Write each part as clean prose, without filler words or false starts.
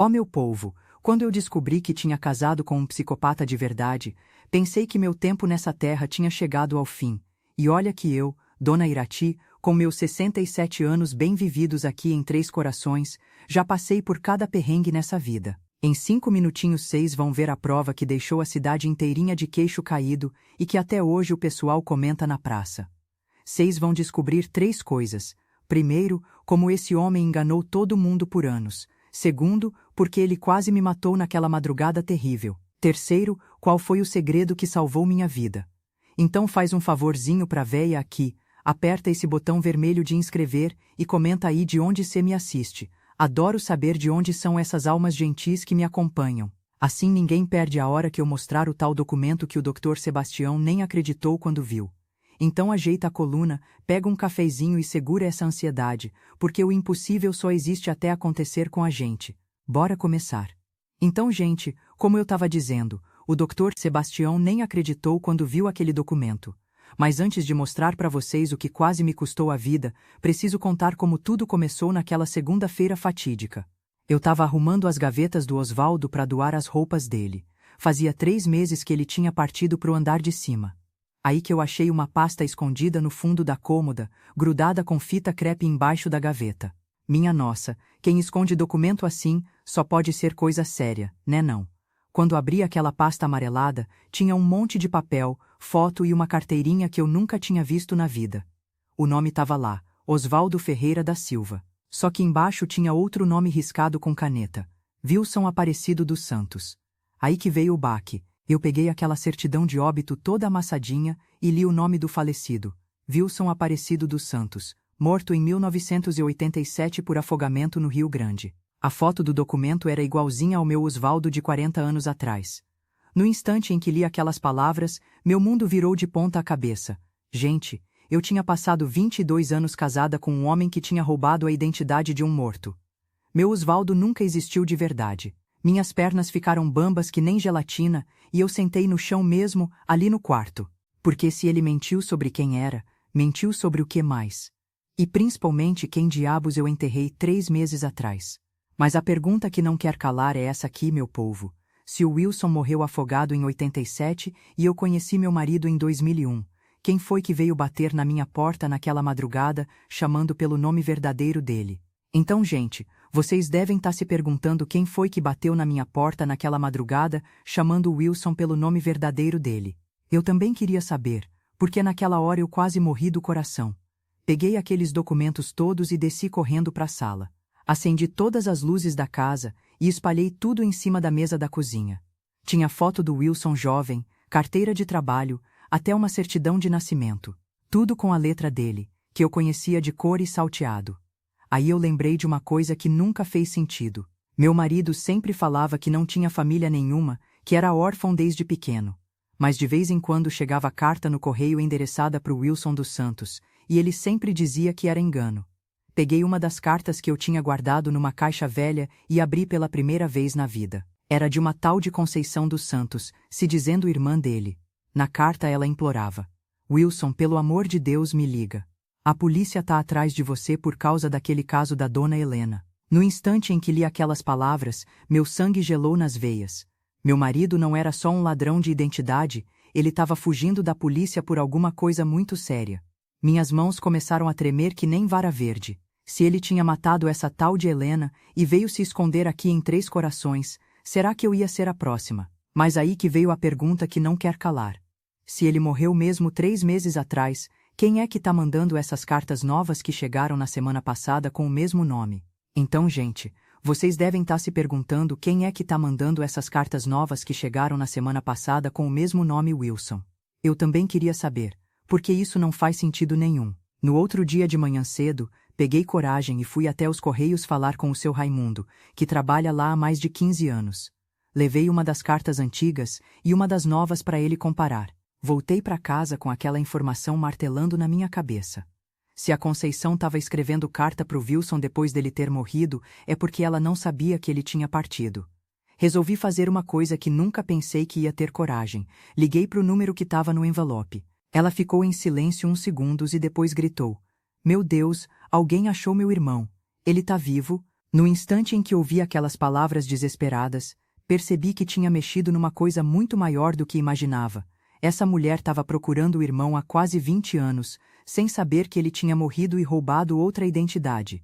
Ó meu povo, quando eu descobri que tinha casado com um psicopata de verdade, pensei que meu tempo nessa terra tinha chegado ao fim. E olha que eu, Dona Irati, com meus 67 anos bem vividos aqui em Três Corações, já passei por cada perrengue nessa vida. Em 5 minutinhos vocês vão ver a prova que deixou a cidade inteirinha de queixo caído e que até hoje o pessoal comenta na praça. Vocês vão descobrir 3 coisas. Primeiro, como esse homem enganou todo mundo por anos. Segundo, porque ele quase me matou naquela madrugada terrível. Terceiro, qual foi o segredo que salvou minha vida. Então faz um favorzinho pra véia aqui, aperta esse botão vermelho de inscrever e comenta aí de onde cê me assiste. Adoro saber de onde são essas almas gentis que me acompanham. Assim ninguém perde a hora que eu mostrar o tal documento que o Dr. Sebastião nem acreditou quando viu. Então ajeita a coluna, pega um cafezinho e segura essa ansiedade, porque o impossível só existe até acontecer com a gente. Bora começar. Então, gente, como eu tava dizendo, o Dr. Sebastião nem acreditou quando viu aquele documento. Mas antes de mostrar para vocês o que quase me custou a vida, preciso contar como tudo começou naquela segunda-feira fatídica. Eu tava arrumando as gavetas do Osvaldo para doar as roupas dele. Fazia 3 meses que ele tinha partido pro andar de cima. Aí que eu achei uma pasta escondida no fundo da cômoda, grudada com fita crepe embaixo da gaveta. Minha nossa, quem esconde documento assim, só pode ser coisa séria, né não? Quando abri aquela pasta amarelada, tinha um monte de papel, foto e uma carteirinha que eu nunca tinha visto na vida. O nome tava lá, Osvaldo Ferreira da Silva. Só que embaixo tinha outro nome riscado com caneta, Wilson Aparecido dos Santos. Aí que veio o baque. Eu peguei aquela certidão de óbito toda amassadinha e li o nome do falecido, Wilson Aparecido dos Santos, morto em 1987 por afogamento no Rio Grande. A foto do documento era igualzinha ao meu Osvaldo de 40 anos atrás. No instante em que li aquelas palavras, meu mundo virou de ponta cabeça. Gente, eu tinha passado 22 anos casada com um homem que tinha roubado a identidade de um morto. Meu Osvaldo nunca existiu de verdade. Minhas pernas ficaram bambas que nem gelatina e eu sentei no chão mesmo, ali no quarto. Porque se ele mentiu sobre quem era, mentiu sobre o que mais? E principalmente quem diabos eu enterrei 3 meses atrás. Mas a pergunta que não quer calar é essa aqui, meu povo. Se o Wilson morreu afogado em 87 e eu conheci meu marido em 2001, quem foi que veio bater na minha porta naquela madrugada, chamando pelo nome verdadeiro dele? Então, gente, vocês devem estar se perguntando quem foi que bateu na minha porta naquela madrugada, chamando o Wilson pelo nome verdadeiro dele. Eu também queria saber, porque naquela hora eu quase morri do coração. Peguei aqueles documentos todos e desci correndo para a sala. Acendi todas as luzes da casa e espalhei tudo em cima da mesa da cozinha. Tinha foto do Wilson jovem, carteira de trabalho, até uma certidão de nascimento. Tudo com a letra dele, que eu conhecia de cor e salteado. Aí eu lembrei de uma coisa que nunca fez sentido. Meu marido sempre falava que não tinha família nenhuma, que era órfão desde pequeno. Mas de vez em quando chegava carta no correio endereçada para o Wilson dos Santos, e ele sempre dizia que era engano. Peguei uma das cartas que eu tinha guardado numa caixa velha e abri pela primeira vez na vida. Era de uma tal de Conceição dos Santos, se dizendo irmã dele. Na carta ela implorava: Wilson, pelo amor de Deus, me liga. A polícia tá atrás de você por causa daquele caso da dona Helena. No instante em que li aquelas palavras, meu sangue gelou nas veias. Meu marido não era só um ladrão de identidade, ele estava fugindo da polícia por alguma coisa muito séria. Minhas mãos começaram a tremer que nem vara verde. Se ele tinha matado essa tal de Helena e veio se esconder aqui em Três Corações, será que eu ia ser a próxima? Mas aí que veio a pergunta que não quer calar. Se ele morreu mesmo 3 meses atrás, quem é que tá mandando essas cartas novas que chegaram na semana passada com o mesmo nome? Então, gente, vocês devem estar se perguntando quem é que tá mandando essas cartas novas que chegaram na semana passada com o mesmo nome Wilson. Eu também queria saber, porque isso não faz sentido nenhum. No outro dia de manhã cedo, peguei coragem e fui até os Correios falar com o seu Raimundo, que trabalha lá há mais de 15 anos. Levei uma das cartas antigas e uma das novas para ele comparar. Voltei para casa com aquela informação martelando na minha cabeça. Se a Conceição estava escrevendo carta pro Wilson depois dele ter morrido, é porque ela não sabia que ele tinha partido. Resolvi fazer uma coisa que nunca pensei que ia ter coragem. Liguei pro número que estava no envelope. Ela ficou em silêncio uns segundos e depois gritou: Meu Deus, alguém achou meu irmão. Ele tá vivo? No instante em que ouvi aquelas palavras desesperadas, percebi que tinha mexido numa coisa muito maior do que imaginava. Essa mulher estava procurando o irmão há quase 20 anos, sem saber que ele tinha morrido e roubado outra identidade.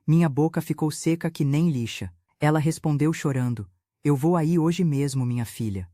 Minha boca ficou seca que nem lixa. Ela respondeu chorando: "Eu vou aí hoje mesmo, minha filha."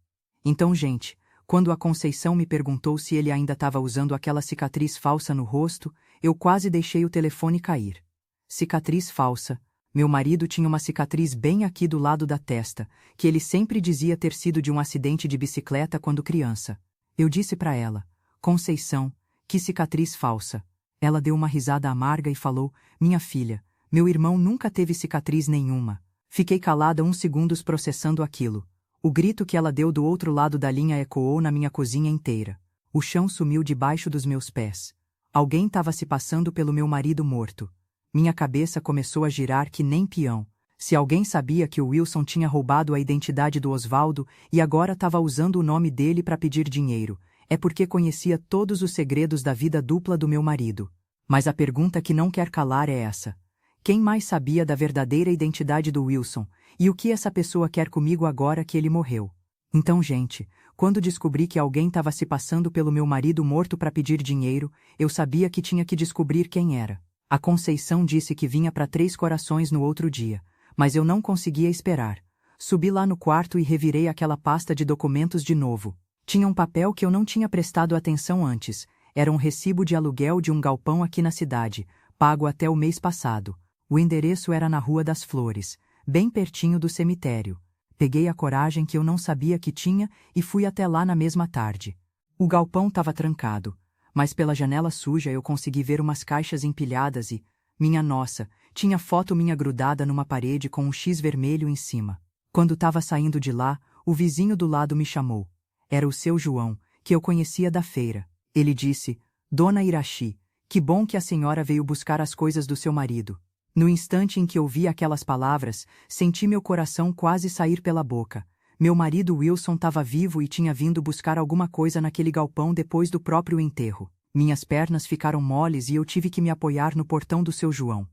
Então, gente, quando a Conceição me perguntou se ele ainda estava usando aquela cicatriz falsa no rosto, eu quase deixei o telefone cair. Cicatriz falsa. Meu marido tinha uma cicatriz bem aqui do lado da testa, que ele sempre dizia ter sido de um acidente de bicicleta quando criança. Eu disse para ela: "Conceição, que cicatriz falsa." Ela deu uma risada amarga e falou: "Minha filha, meu irmão nunca teve cicatriz nenhuma." Fiquei calada uns segundos processando aquilo. O grito que ela deu do outro lado da linha ecoou na minha cozinha inteira. O chão sumiu debaixo dos meus pés. Alguém estava se passando pelo meu marido morto. Minha cabeça começou a girar que nem peão. Se alguém sabia que o Wilson tinha roubado a identidade do Osvaldo e agora estava usando o nome dele para pedir dinheiro, é porque conhecia todos os segredos da vida dupla do meu marido. Mas a pergunta que não quer calar é essa: quem mais sabia da verdadeira identidade do Wilson, e o que essa pessoa quer comigo agora que ele morreu? Então, gente, quando descobri que alguém estava se passando pelo meu marido morto para pedir dinheiro, eu sabia que tinha que descobrir quem era. A Conceição disse que vinha para Três Corações no outro dia, mas eu não conseguia esperar. Subi lá no quarto e revirei aquela pasta de documentos de novo. Tinha um papel que eu não tinha prestado atenção antes. Era um recibo de aluguel de um galpão aqui na cidade, pago até o mês passado. O endereço era na Rua das Flores, bem pertinho do cemitério. Peguei a coragem que eu não sabia que tinha e fui até lá na mesma tarde. O galpão estava trancado, mas pela janela suja eu consegui ver umas caixas empilhadas e, minha nossa, tinha foto minha grudada numa parede com um X vermelho em cima. Quando estava saindo de lá, o vizinho do lado me chamou. Era o seu João, que eu conhecia da feira. Ele disse: "Dona Irachi, que bom que a senhora veio buscar as coisas do seu marido." No instante em que ouvi aquelas palavras, senti meu coração quase sair pela boca. Meu marido Wilson estava vivo e tinha vindo buscar alguma coisa naquele galpão depois do próprio enterro. Minhas pernas ficaram moles e eu tive que me apoiar no portão do seu João.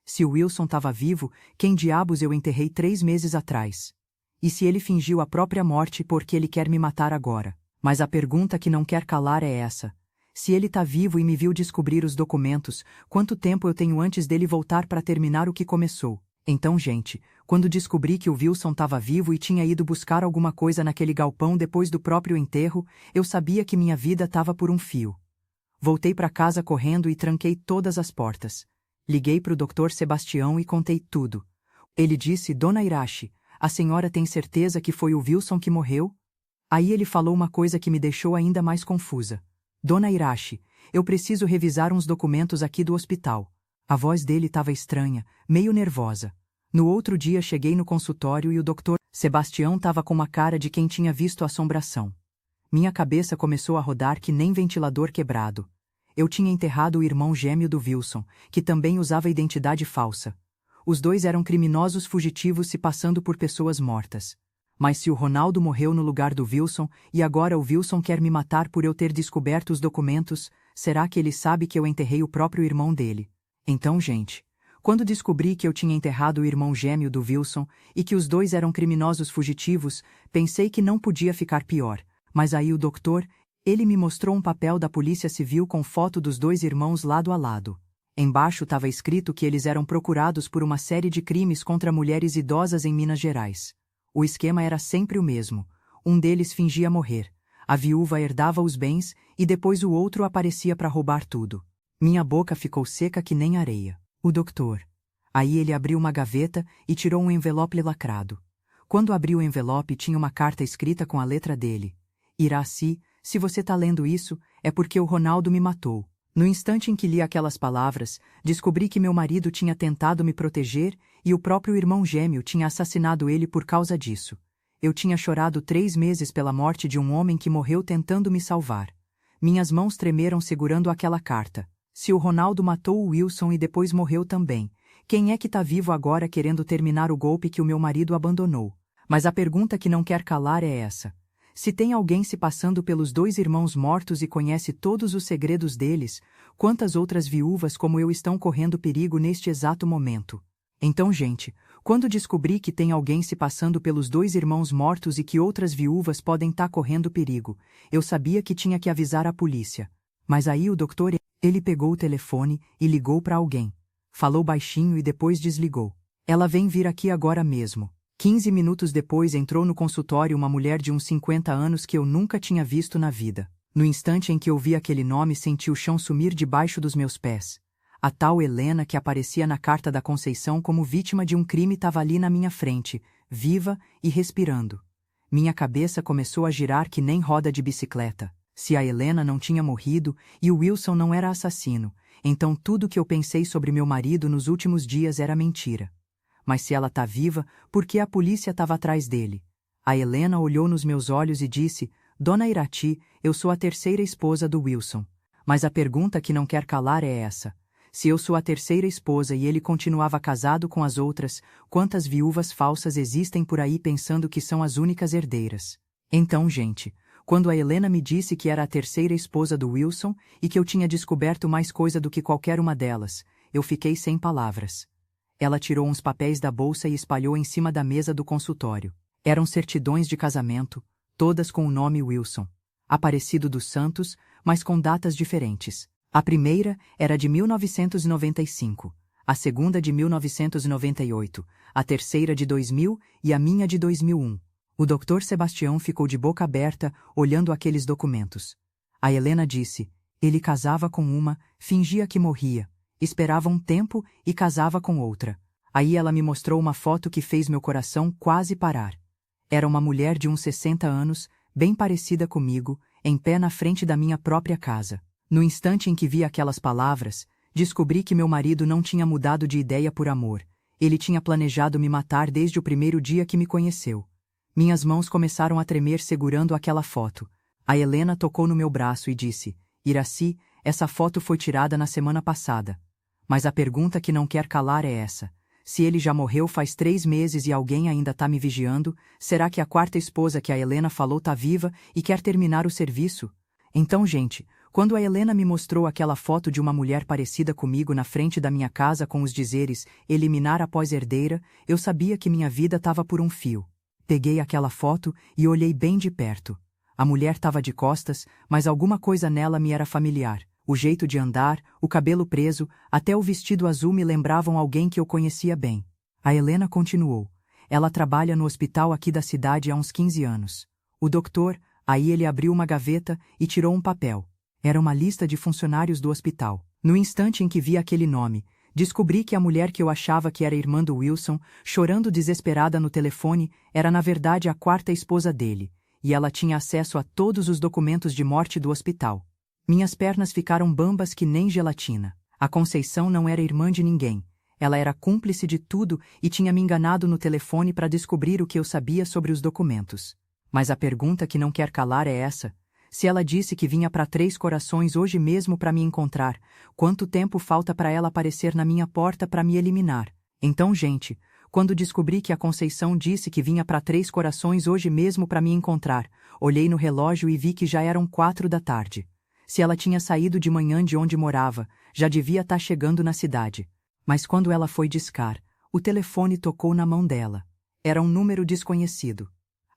Se o Wilson estava vivo, quem diabos eu enterrei 3 meses atrás? E se ele fingiu a própria morte porque ele quer me matar agora? Mas a pergunta que não quer calar é essa: se ele tá vivo e me viu descobrir os documentos, quanto tempo eu tenho antes dele voltar para terminar o que começou? Então, gente, quando descobri que o Wilson estava vivo e tinha ido buscar alguma coisa naquele galpão depois do próprio enterro, eu sabia que minha vida estava por um fio. Voltei para casa correndo e tranquei todas as portas. Liguei para o Dr. Sebastião e contei tudo. Ele disse: "Dona Irachi, a senhora tem certeza que foi o Wilson que morreu?" Aí ele falou uma coisa que me deixou ainda mais confusa. "Dona Irachi, eu preciso revisar uns documentos aqui do hospital." A voz dele estava estranha, meio nervosa. No outro dia cheguei no consultório e o Dr. Sebastião estava com uma cara de quem tinha visto a assombração. Minha cabeça começou a rodar que nem ventilador quebrado. Eu tinha enterrado o irmão gêmeo do Wilson, que também usava identidade falsa. Os dois eram criminosos fugitivos se passando por pessoas mortas. Mas se o Ronaldo morreu no lugar do Wilson, e agora o Wilson quer me matar por eu ter descoberto os documentos, será que ele sabe que eu enterrei o próprio irmão dele? Então, gente, quando descobri que eu tinha enterrado o irmão gêmeo do Wilson e que os dois eram criminosos fugitivos, pensei que não podia ficar pior. Mas aí o doutor, ele me mostrou um papel da Polícia Civil com foto dos dois irmãos lado a lado. Embaixo estava escrito que eles eram procurados por uma série de crimes contra mulheres idosas em Minas Gerais. O esquema era sempre o mesmo. Um deles fingia morrer. A viúva herdava os bens e depois o outro aparecia para roubar tudo. Minha boca ficou seca que nem areia. O doutor. Aí ele abriu uma gaveta e tirou um envelope lacrado. Quando abriu o envelope tinha uma carta escrita com a letra dele. "Iraci, se você tá lendo isso, é porque o Ronaldo me matou." No instante em que li aquelas palavras, descobri que meu marido tinha tentado me proteger e o próprio irmão gêmeo tinha assassinado ele por causa disso. Eu tinha chorado 3 meses pela morte de um homem que morreu tentando me salvar. Minhas mãos tremeram segurando aquela carta. Se o Ronaldo matou o Wilson e depois morreu também, quem é que tá vivo agora querendo terminar o golpe que o meu marido abandonou? Mas a pergunta que não quer calar é essa: se tem alguém se passando pelos 2 irmãos mortos e conhece todos os segredos deles, quantas outras viúvas como eu estão correndo perigo neste exato momento? Então, gente, quando descobri que tem alguém se passando pelos 2 irmãos mortos e que outras viúvas podem estar correndo perigo, eu sabia que tinha que avisar a polícia. Mas aí o doutor, ele pegou o telefone e ligou para alguém. Falou baixinho e depois desligou. Ela vem vir aqui agora mesmo. 15 minutos depois entrou no consultório uma mulher de uns 50 anos que eu nunca tinha visto na vida. No instante em que ouvi aquele nome, senti o chão sumir debaixo dos meus pés. A tal Helena que aparecia na carta da Conceição como vítima de um crime estava ali na minha frente, viva e respirando. Minha cabeça começou a girar que nem roda de bicicleta. Se a Helena não tinha morrido e o Wilson não era assassino, então tudo que eu pensei sobre meu marido nos últimos dias era mentira. Mas se ela tá viva, por que a polícia estava atrás dele? A Helena olhou nos meus olhos e disse: Dona Irati, eu sou a terceira esposa do Wilson. Mas a pergunta que não quer calar é essa. Se eu sou a terceira esposa e ele continuava casado com as outras, quantas viúvas falsas existem por aí pensando que são as únicas herdeiras? Então, gente, quando a Helena me disse que era a terceira esposa do Wilson e que eu tinha descoberto mais coisa do que qualquer uma delas, eu fiquei sem palavras. Ela tirou uns papéis da bolsa e espalhou em cima da mesa do consultório. Eram certidões de casamento, todas com o nome Wilson. Aparecido dos Santos, mas com datas diferentes. A primeira era de 1995, a segunda de 1998, a terceira de 2000 e a minha de 2001. O Dr. Sebastião ficou de boca aberta, olhando aqueles documentos. A Helena disse: ele casava com uma, fingia que morria, esperava um tempo e casava com outra. Aí ela me mostrou uma foto que fez meu coração quase parar. Era uma mulher de uns 60 anos, bem parecida comigo, em pé na frente da minha própria casa. No instante em que vi aquelas palavras, descobri que meu marido não tinha mudado de ideia por amor. Ele tinha planejado me matar desde o primeiro dia que me conheceu. Minhas mãos começaram a tremer segurando aquela foto. A Helena tocou no meu braço e disse: Iraci, essa foto foi tirada na semana passada. Mas a pergunta que não quer calar é essa. Se ele já morreu faz 3 meses e alguém ainda tá me vigiando, será que a quarta esposa que a Helena falou tá viva e quer terminar o serviço? Então, gente, quando a Helena me mostrou aquela foto de uma mulher parecida comigo na frente da minha casa com os dizeres eliminar após herdeira, eu sabia que minha vida estava por um fio. Peguei aquela foto e olhei bem de perto. A mulher estava de costas, mas alguma coisa nela me era familiar. O jeito de andar, o cabelo preso, até o vestido azul me lembravam alguém que eu conhecia bem. A Helena continuou. Ela trabalha no hospital aqui da cidade há uns 15 anos. O doutor, aí ele abriu uma gaveta e tirou um papel. Era uma lista de funcionários do hospital. No instante em que vi aquele nome, descobri que a mulher que eu achava que era irmã do Wilson, chorando desesperada no telefone, era na verdade a quarta esposa dele, e ela tinha acesso a todos os documentos de morte do hospital. Minhas pernas ficaram bambas que nem gelatina. A Conceição não era irmã de ninguém. Ela era cúmplice de tudo e tinha me enganado no telefone para descobrir o que eu sabia sobre os documentos. Mas a pergunta que não quer calar é essa. Se ela disse que vinha para 3 Corações hoje mesmo para me encontrar, quanto tempo falta para ela aparecer na minha porta para me eliminar? Então, gente, quando descobri que a Conceição disse que vinha para 3 Corações hoje mesmo para me encontrar, olhei no relógio e vi que já eram 4 da tarde. Se ela tinha saído de manhã de onde morava, já devia estar chegando na cidade. Mas quando ela foi discar, o telefone tocou na mão dela. Era um número desconhecido.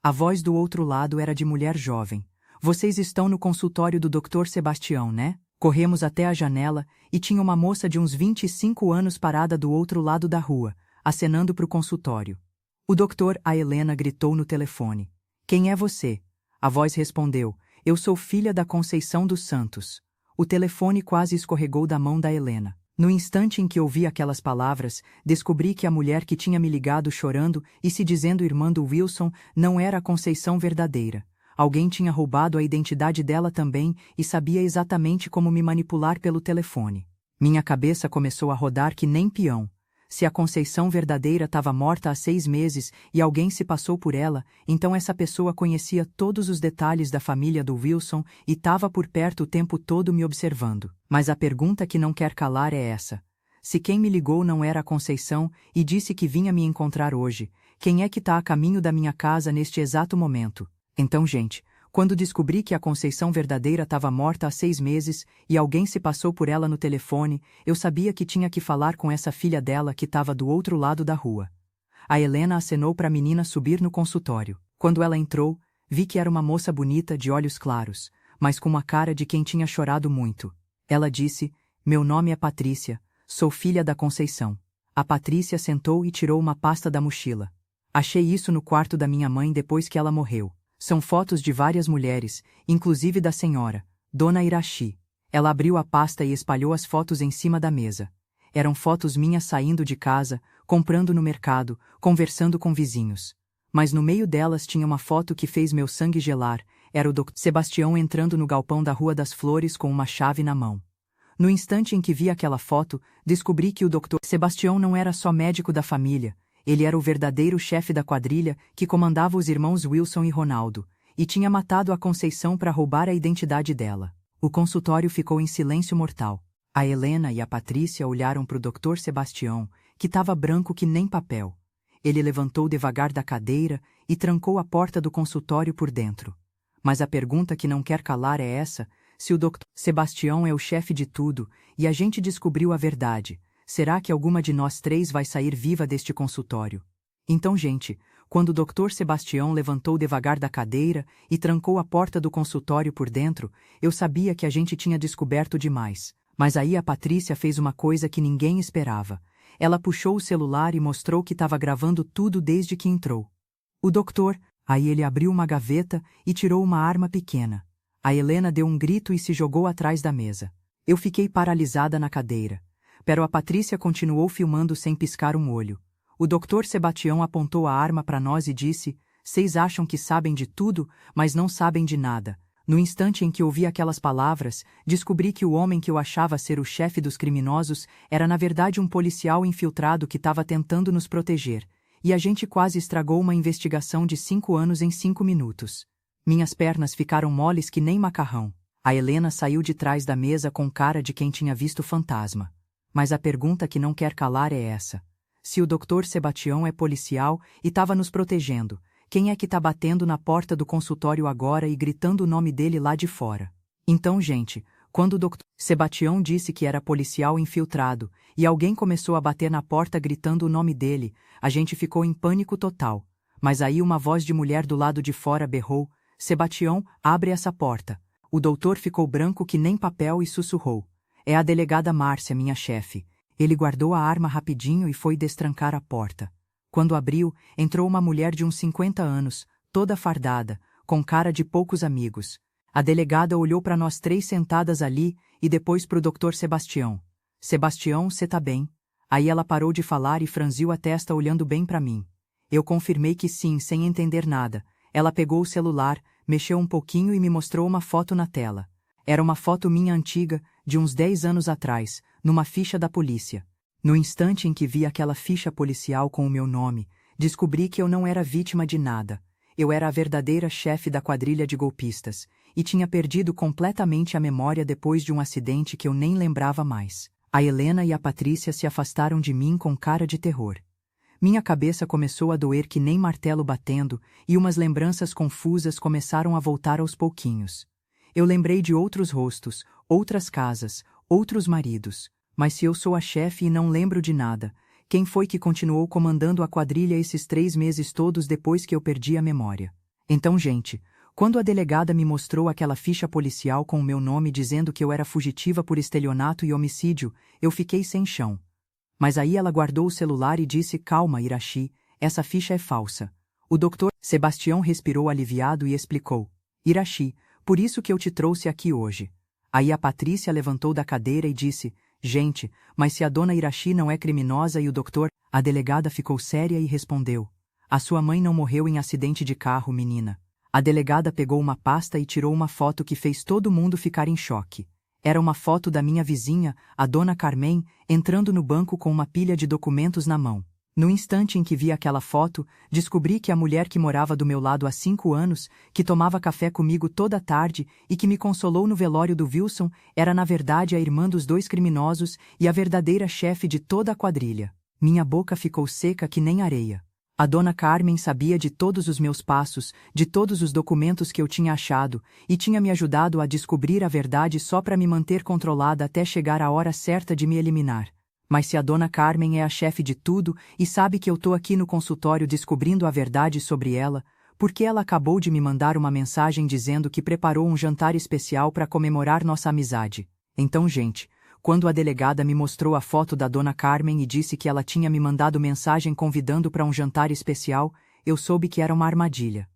A voz do outro lado era de mulher jovem. Vocês estão no consultório do Dr. Sebastião, né? Corremos até a janela e tinha uma moça de uns 25 anos parada do outro lado da rua, acenando para o consultório. O doutor, a Helena, gritou no telefone. Quem é você? A voz respondeu. Eu sou filha da Conceição dos Santos. O telefone quase escorregou da mão da Helena. No instante em que ouvi aquelas palavras, descobri que a mulher que tinha me ligado chorando e se dizendo irmã do Wilson não era a Conceição verdadeira. Alguém tinha roubado a identidade dela também e sabia exatamente como me manipular pelo telefone. Minha cabeça começou a rodar que nem peão. Se a Conceição verdadeira estava morta há 6 meses e alguém se passou por ela, então essa pessoa conhecia todos os detalhes da família do Wilson e estava por perto o tempo todo me observando. Mas a pergunta que não quer calar é essa. Se quem me ligou não era a Conceição e disse que vinha me encontrar hoje, quem é que está a caminho da minha casa neste exato momento? Então, gente, Quando descobri que a Conceição verdadeira estava morta há 6 meses e alguém se passou por ela no telefone, eu sabia que tinha que falar com essa filha dela que estava do outro lado da rua. A Helena acenou para a menina subir no consultório. Quando ela entrou, vi que era uma moça bonita de olhos claros, mas com uma cara de quem tinha chorado muito. Ela disse: "Meu nome é Patrícia, sou filha da Conceição." A Patrícia sentou e tirou uma pasta da mochila. "Achei isso no quarto da minha mãe depois que ela morreu. São fotos de várias mulheres, inclusive da senhora, Dona Irachi." Ela abriu a pasta e espalhou as fotos em cima da mesa. Eram fotos minhas saindo de casa, comprando no mercado, conversando com vizinhos. Mas no meio delas tinha uma foto que fez meu sangue gelar. Era o Dr. Sebastião entrando no galpão da Rua das Flores com uma chave na mão. No instante em que vi aquela foto, descobri que o Dr. Sebastião não era só médico da família, ele era o verdadeiro chefe da quadrilha que comandava os irmãos Wilson e Ronaldo, e tinha matado a Conceição para roubar a identidade dela. O consultório ficou em silêncio mortal. A Helena e a Patrícia olharam para o Dr. Sebastião, que estava branco que nem papel. Ele levantou devagar da cadeira e trancou a porta do consultório por dentro. Mas a pergunta que não quer calar é essa: se o Dr. Sebastião é o chefe de tudo e a gente descobriu a verdade, será que alguma de nós 3 vai sair viva deste consultório? Então, gente, quando o Dr. Sebastião levantou devagar da cadeira e trancou a porta do consultório por dentro, eu sabia que a gente tinha descoberto demais. Mas aí a Patrícia fez uma coisa que ninguém esperava. Ela puxou o celular e mostrou que estava gravando tudo desde que entrou. O doutor, aí ele abriu uma gaveta e tirou uma arma pequena. A Helena deu um grito e se jogou atrás da mesa. Eu fiquei paralisada na cadeira. Pero a Patrícia continuou filmando sem piscar um olho. O Dr. Sebastião apontou a arma para nós e disse: "Vocês acham que sabem de tudo, mas não sabem de nada." No instante em que ouvi aquelas palavras, descobri que o homem que eu achava ser o chefe dos criminosos era na verdade um policial infiltrado que estava tentando nos proteger, e a gente quase estragou uma investigação de 5 anos em 5 minutos. Minhas pernas ficaram moles que nem macarrão. A Helena saiu de trás da mesa com cara de quem tinha visto fantasma. Mas a pergunta que não quer calar é essa: se o Dr. Sebastião é policial e estava nos protegendo, quem é que tá batendo na porta do consultório agora e gritando o nome dele lá de fora? Então, gente, quando o Dr. Sebastião disse que era policial infiltrado e alguém começou a bater na porta gritando o nome dele, a gente ficou em pânico total. Mas aí uma voz de mulher do lado de fora berrou: "Sebastião, abre essa porta." O doutor ficou branco que nem papel e sussurrou: "É a delegada Márcia, minha chefe." Ele guardou a arma rapidinho e foi destrancar a porta. Quando abriu, entrou uma mulher de uns 50 anos, toda fardada, com cara de poucos amigos. A delegada olhou para nós 3 sentadas ali e depois para o Dr. Sebastião. "Sebastião, cê tá bem?" Aí ela parou de falar e franziu a testa olhando bem para mim. Eu confirmei que sim, sem entender nada. Ela pegou o celular, mexeu um pouquinho e me mostrou uma foto na tela. Era uma foto minha antiga, de uns 10 anos atrás, numa ficha da polícia. No instante em que vi aquela ficha policial com o meu nome, descobri que eu não era vítima de nada. Eu era a verdadeira chefe da quadrilha de golpistas, e tinha perdido completamente a memória depois de um acidente que eu nem lembrava mais. A Helena e a Patrícia se afastaram de mim com cara de terror. Minha cabeça começou a doer que nem martelo batendo, e umas lembranças confusas começaram a voltar aos pouquinhos. Eu lembrei de outros rostos, outras casas, outros maridos. Mas se eu sou a chefe e não lembro de nada, quem foi que continuou comandando a quadrilha esses 3 meses todos depois que eu perdi a memória? Então, gente, quando a delegada me mostrou aquela ficha policial com o meu nome dizendo que eu era fugitiva por estelionato e homicídio, eu fiquei sem chão. Mas aí ela guardou o celular e disse: "Calma, Irachi, essa ficha é falsa." O Dr. Sebastião respirou aliviado e explicou: "Irachi, por isso que eu te trouxe aqui hoje." Aí a Patrícia levantou da cadeira e disse: "Gente, mas se a dona Irachi não é criminosa e o doutor..." A delegada ficou séria e respondeu: "A sua mãe não morreu em acidente de carro, menina." A delegada pegou uma pasta e tirou uma foto que fez todo mundo ficar em choque. Era uma foto da minha vizinha, a dona Carmen, entrando no banco com uma pilha de documentos na mão. No instante em que vi aquela foto, descobri que a mulher que morava do meu lado há 5 anos, que tomava café comigo toda tarde e que me consolou no velório do Wilson, era na verdade a irmã dos 2 criminosos e a verdadeira chefe de toda a quadrilha. Minha boca ficou seca que nem areia. A dona Carmen sabia de todos os meus passos, de todos os documentos que eu tinha achado, e tinha me ajudado a descobrir a verdade só para me manter controlada até chegar a hora certa de me eliminar. Mas se a dona Carmen é a chefe de tudo e sabe que eu tô aqui no consultório descobrindo a verdade sobre ela, por que ela acabou de me mandar uma mensagem dizendo que preparou um jantar especial para comemorar nossa amizade? Então, gente, quando a delegada me mostrou a foto da dona Carmen e disse que ela tinha me mandado mensagem convidando para um jantar especial, eu soube que era uma armadilha.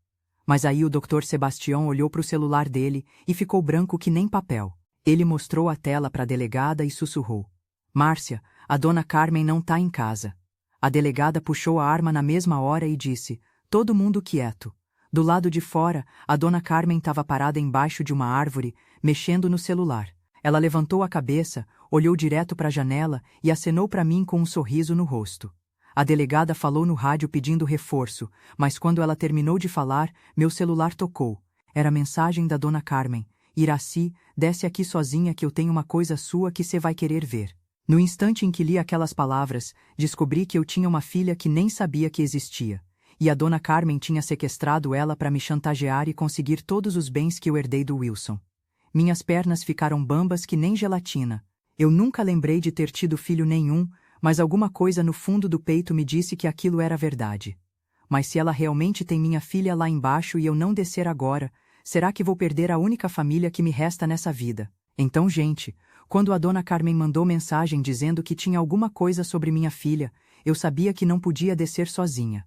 Mas aí o Dr. Sebastião olhou para o celular dele e ficou branco que nem papel. Ele mostrou a tela para a delegada e sussurrou: Márcia, a dona Carmen não tá em casa. A delegada puxou a arma na mesma hora e disse: todo mundo quieto. Do lado de fora, a dona Carmen estava parada embaixo de uma árvore, mexendo no celular. Ela levantou a cabeça, olhou direto para a janela e acenou para mim com um sorriso no rosto. A delegada falou no rádio pedindo reforço, mas quando ela terminou de falar, meu celular tocou. Era a mensagem da dona Carmen: Iraci, desce aqui sozinha que eu tenho uma coisa sua que cê vai querer ver. No instante em que li aquelas palavras, descobri que eu tinha uma filha que nem sabia que existia. E a dona Carmen tinha sequestrado ela para me chantagear e conseguir todos os bens que eu herdei do Wilson. Minhas pernas ficaram bambas que nem gelatina. Eu nunca lembrei de ter tido filho nenhum, mas alguma coisa no fundo do peito me disse que aquilo era verdade. Mas se ela realmente tem minha filha lá embaixo e eu não descer agora, será que vou perder a única família que me resta nessa vida? Então, gente, quando a dona Carmen mandou mensagem dizendo que tinha alguma coisa sobre minha filha, eu sabia que não podia descer sozinha.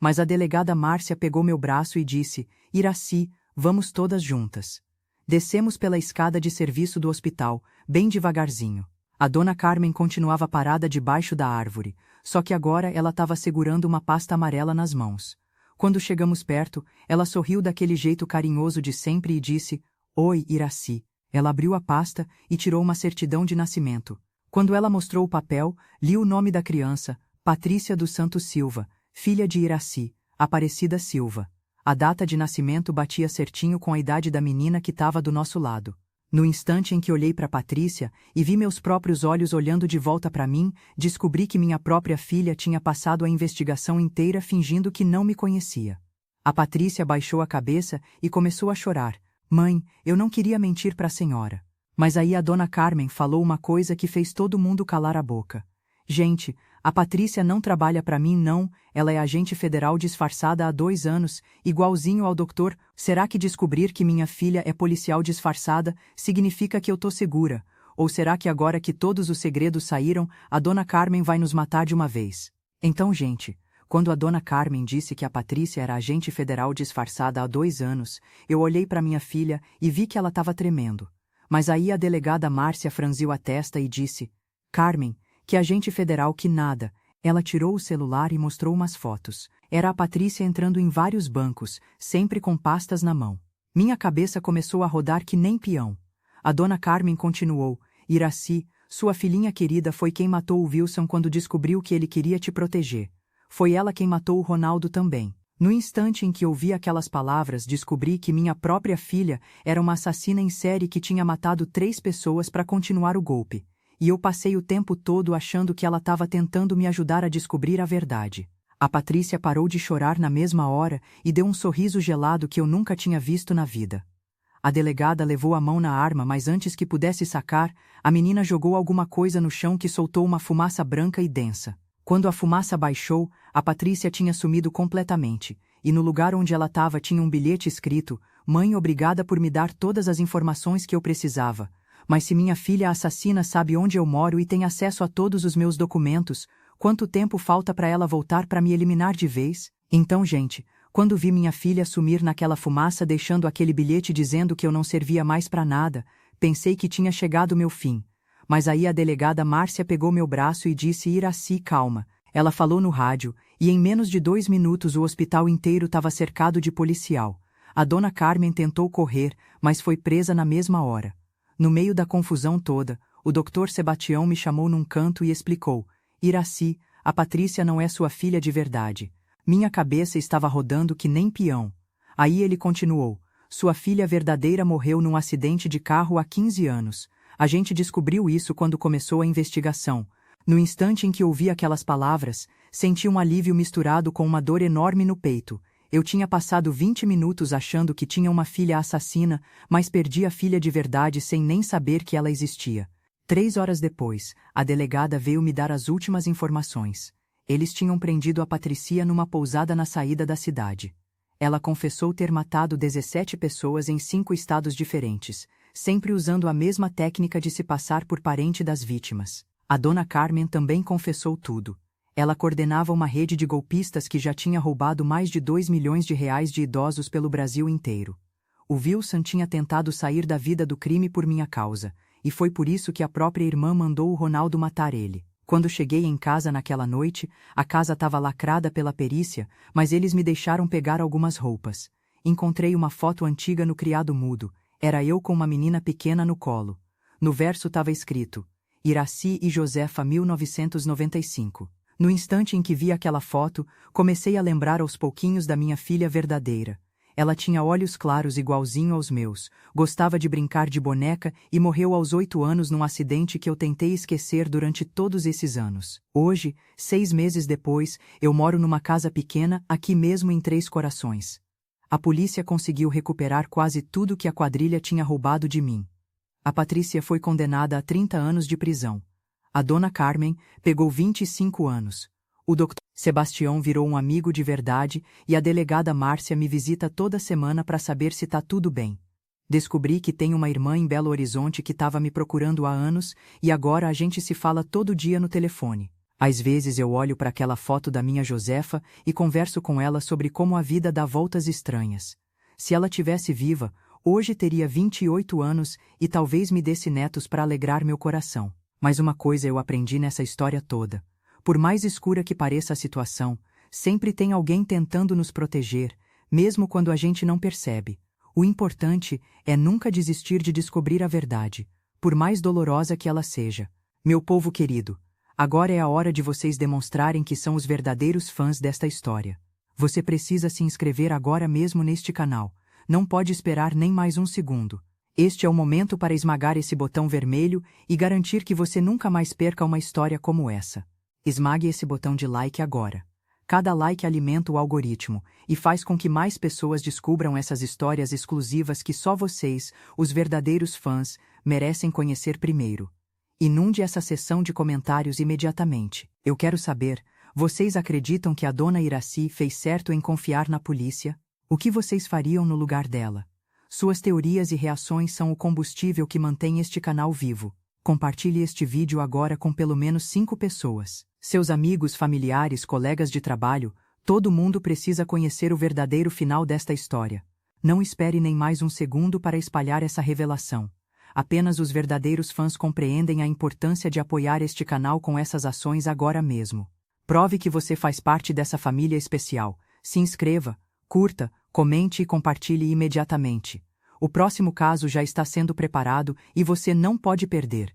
Mas a delegada Márcia pegou meu braço e disse: Iraci, vamos todas juntas. Descemos pela escada de serviço do hospital, bem devagarzinho. A dona Carmen continuava parada debaixo da árvore, só que agora ela estava segurando uma pasta amarela nas mãos. Quando chegamos perto, ela sorriu daquele jeito carinhoso de sempre e disse: Oi, Iraci. Ela abriu a pasta e tirou uma certidão de nascimento. Quando ela mostrou o papel, li o nome da criança: Patrícia dos Santos Silva, filha de Iraci, Aparecida Silva. A data de nascimento batia certinho com a idade da menina que estava do nosso lado. No instante em que olhei para Patrícia e vi meus próprios olhos olhando de volta para mim, descobri que minha própria filha tinha passado a investigação inteira fingindo que não me conhecia. A Patrícia baixou a cabeça e começou a chorar. Mãe, eu não queria mentir para a senhora. Mas aí a dona Carmen falou uma coisa que fez todo mundo calar a boca. Gente, a Patrícia não trabalha para mim não, ela é agente federal disfarçada há 2 anos, igualzinho ao doutor. Será que descobrir que minha filha é policial disfarçada significa que eu tô segura? Ou será que agora que todos os segredos saíram, a dona Carmen vai nos matar de uma vez? Então, gente, quando a dona Carmen disse que a Patrícia era agente federal disfarçada há 2 anos, eu olhei para minha filha e vi que ela estava tremendo. Mas aí a delegada Márcia franziu a testa e disse: Carmen, que agente federal que nada. Ela tirou o celular e mostrou umas fotos. Era a Patrícia entrando em vários bancos, sempre com pastas na mão. Minha cabeça começou a rodar que nem peão. A dona Carmen continuou: Iraci, sua filhinha querida foi quem matou o Wilson quando descobriu que ele queria te proteger. Foi ela quem matou o Ronaldo também. No instante em que ouvi aquelas palavras, descobri que minha própria filha era uma assassina em série que tinha matado 3 pessoas para continuar o golpe. E eu passei o tempo todo achando que ela estava tentando me ajudar a descobrir a verdade. A Patrícia parou de chorar na mesma hora e deu um sorriso gelado que eu nunca tinha visto na vida. A delegada levou a mão na arma, mas antes que pudesse sacar, a menina jogou alguma coisa no chão que soltou uma fumaça branca e densa. Quando a fumaça baixou, a Patrícia tinha sumido completamente, e no lugar onde ela estava tinha um bilhete escrito: Mãe, obrigada por me dar todas as informações que eu precisava. Mas se minha filha assassina sabe onde eu moro e tem acesso a todos os meus documentos, quanto tempo falta para ela voltar para me eliminar de vez? Então, gente, quando vi minha filha sumir naquela fumaça deixando aquele bilhete dizendo que eu não servia mais para nada, pensei que tinha chegado meu fim. Mas aí a delegada Márcia pegou meu braço e disse: Iraci, calma. Ela falou no rádio, e em menos de 2 minutos o hospital inteiro estava cercado de policial. A dona Carmen tentou correr, mas foi presa na mesma hora. No meio da confusão toda, o Dr. Sebastião me chamou num canto e explicou: Iraci, a Patrícia não é sua filha de verdade. Minha cabeça estava rodando que nem peão. Aí ele continuou: sua filha verdadeira morreu num acidente de carro há 15 anos. A gente descobriu isso quando começou a investigação. No instante em que ouvi aquelas palavras, Senti um alívio misturado com uma dor enorme no peito. Eu tinha passado 20 minutos achando que tinha uma filha assassina, mas perdi a filha de verdade sem nem saber que ela existia. 3 horas depois, a delegada veio me dar as últimas informações. Eles tinham prendido a Patricia numa pousada na saída da cidade. Ela confessou ter matado 17 pessoas em 5 estados diferentes, sempre usando a mesma técnica de se passar por parente das vítimas. A dona Carmen também confessou tudo. Ela coordenava uma rede de golpistas que já tinha roubado mais de 2 milhões de reais de idosos pelo Brasil inteiro. O Wilson tinha tentado sair da vida do crime por minha causa, e foi por isso que a própria irmã mandou o Ronaldo matar ele. Quando cheguei em casa naquela noite, a casa estava lacrada pela perícia, mas eles me deixaram pegar algumas roupas. Encontrei uma foto antiga no criado mudo. Era eu com uma menina pequena no colo. No verso estava escrito: Iraci e Josefa 1995. No instante em que vi aquela foto, comecei a lembrar aos pouquinhos da minha filha verdadeira. Ela tinha olhos claros igualzinho aos meus, gostava de brincar de boneca e morreu aos 8 anos num acidente que eu tentei esquecer durante todos esses anos. Hoje, 6 meses depois, eu moro numa casa pequena aqui mesmo em Três Corações. A polícia conseguiu recuperar quase tudo que a quadrilha tinha roubado de mim. A Patrícia foi condenada a 30 anos de prisão. A dona Carmen pegou 25 anos. O Dr. Sebastião virou um amigo de verdade e a delegada Márcia me visita toda semana para saber se tá tudo bem. Descobri que tem uma irmã em Belo Horizonte que estava me procurando há anos e agora a gente se fala todo dia no telefone. Às vezes eu olho para aquela foto da minha Josefa e converso com ela sobre como a vida dá voltas estranhas. Se ela tivesse viva, hoje teria 28 anos e talvez me desse netos para alegrar meu coração. Mas uma coisa eu aprendi nessa história toda. Por mais escura que pareça a situação, sempre tem alguém tentando nos proteger, mesmo quando a gente não percebe. O importante é nunca desistir de descobrir a verdade, por mais dolorosa que ela seja. Meu povo querido, agora é a hora de vocês demonstrarem que são os verdadeiros fãs desta história. Você precisa se inscrever agora mesmo neste canal. Não pode esperar nem mais um segundo. Este é o momento para esmagar esse botão vermelho e garantir que você nunca mais perca uma história como essa. Esmague esse botão de like agora. Cada like alimenta o algoritmo e faz com que mais pessoas descubram essas histórias exclusivas que só vocês, os verdadeiros fãs, merecem conhecer primeiro. Inunde essa seção de comentários imediatamente. Eu quero saber, vocês acreditam que a dona Iraci fez certo em confiar na polícia? O que vocês fariam no lugar dela? Suas teorias e reações são o combustível que mantém este canal vivo. Compartilhe este vídeo agora com pelo menos 5 pessoas. Seus amigos, familiares, colegas de trabalho, todo mundo precisa conhecer o verdadeiro final desta história. Não espere nem mais um segundo para espalhar essa revelação. Apenas os verdadeiros fãs compreendem a importância de apoiar este canal com essas ações agora mesmo. Prove que você faz parte dessa família especial. Se inscreva, curta, comente e compartilhe imediatamente. O próximo caso já está sendo preparado e você não pode perder.